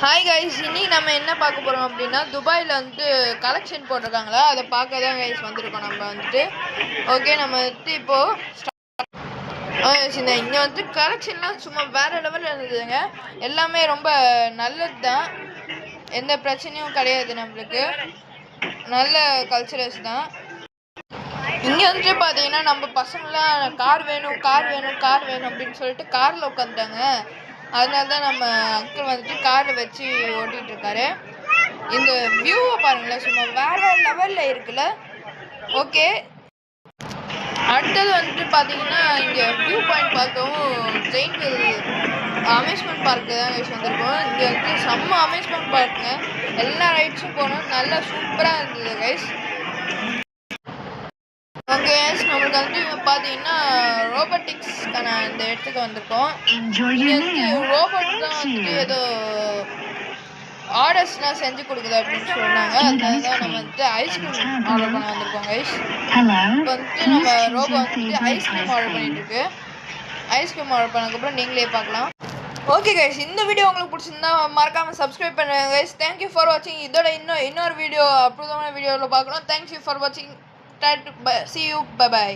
Hi guys, இன்னைக்கு நம்ம என்ன பார்க்க போகிறோம் அப்படின்னா துபாயில் வந்துட்டு கலெக்ஷன் போட்டிருக்காங்களா, அதை பார்க்க தான் கைஸ் வந்திருக்கோம். நம்ம வந்துட்டு ஓகே, நம்ம வந்துட்டு இப்போது இங்கே வந்துட்டு கலெக்ஷன்லாம் சும்மா வேறு லெவலில் இருந்ததுங்க. எல்லாமே ரொம்ப நல்லது தான், எந்த பிரச்சனையும் கிடையாது. நம்மளுக்கு நல்ல கல்ச்சரல்ஸ் தான். இங்கே வந்துட்டு பார்த்தீங்கன்னா நம்ம பசங்களாம் கார் வேணும் கார் வேணும் கார் வேணும் அப்படின்னு சொல்லிட்டு காரில் உட்காந்துட்டாங்க. அதனால தான் நம்ம அங்கிள் வந்துட்டு காரில் வச்சு ஓட்டிகிட்டு இருக்காரு. இந்த வியூவை பாருங்களேன், சும்மா வேறு லெவலில் இருக்குல்ல. ஓகே, அடுத்தது வந்துட்டு பார்த்தீங்கன்னா இங்கே வியூ பாயிண்ட் பார்க்கவும் ஜெயின்வில் அம்யூஸ்மெண்ட் பார்க்கு தான் கைஸ் வந்திருக்கோம். இங்கே வந்துட்டு செம்ம அம்யூஸ்மெண்ட் பார்க்குங்க, எல்லா ரைட்ஸும் போனோம், நல்லா சூப்பராக இருந்தது கைஸ். ஓகே, நம்மளுக்கு வந்துட்டு இங்கே பார்த்தீங்கன்னா ரோபோட்டிக்ஸ்க்கான இந்த இடத்துக்கு வந்திருக்கோம். இங்கே வந்துட்டு ரோபோட் தான் வந்துட்டு ஏதோ ஆர்டர்ஸ்லாம் செஞ்சு கொடுக்குது அப்படின்னு சொன்னாங்க. அதனால தான் நம்ம வந்துட்டு ஐஸ்கிரீம் ஆர்டர் பண்ண வந்திருக்கோம் கைஸ். இப்போ வந்துட்டு நம்ம ரோபோ வந்துட்டு ஐஸ்கிரீம் ஆர்டர் பண்ணிட்டு இருக்கு. ஐஸ்கிரீம் ஆர்டர் பண்ணதுக்கப்புறம் நீங்களே பார்க்கலாம். ஓகே கைஸ், இந்த வீடியோ உங்களுக்கு பிடிச்சிருந்தா மறக்காமல் சப்ஸ்கிரைப் பண்ணுங்க கைஸ். தேங்க்யூ ஃபார் வாட்சிங். இதோட இன்னொரு வீடியோ அற்புதமான வீடியோவில் பார்க்கலாம். தேங்க்யூ ஃபார் வாட்சிங். See you. Bye bye.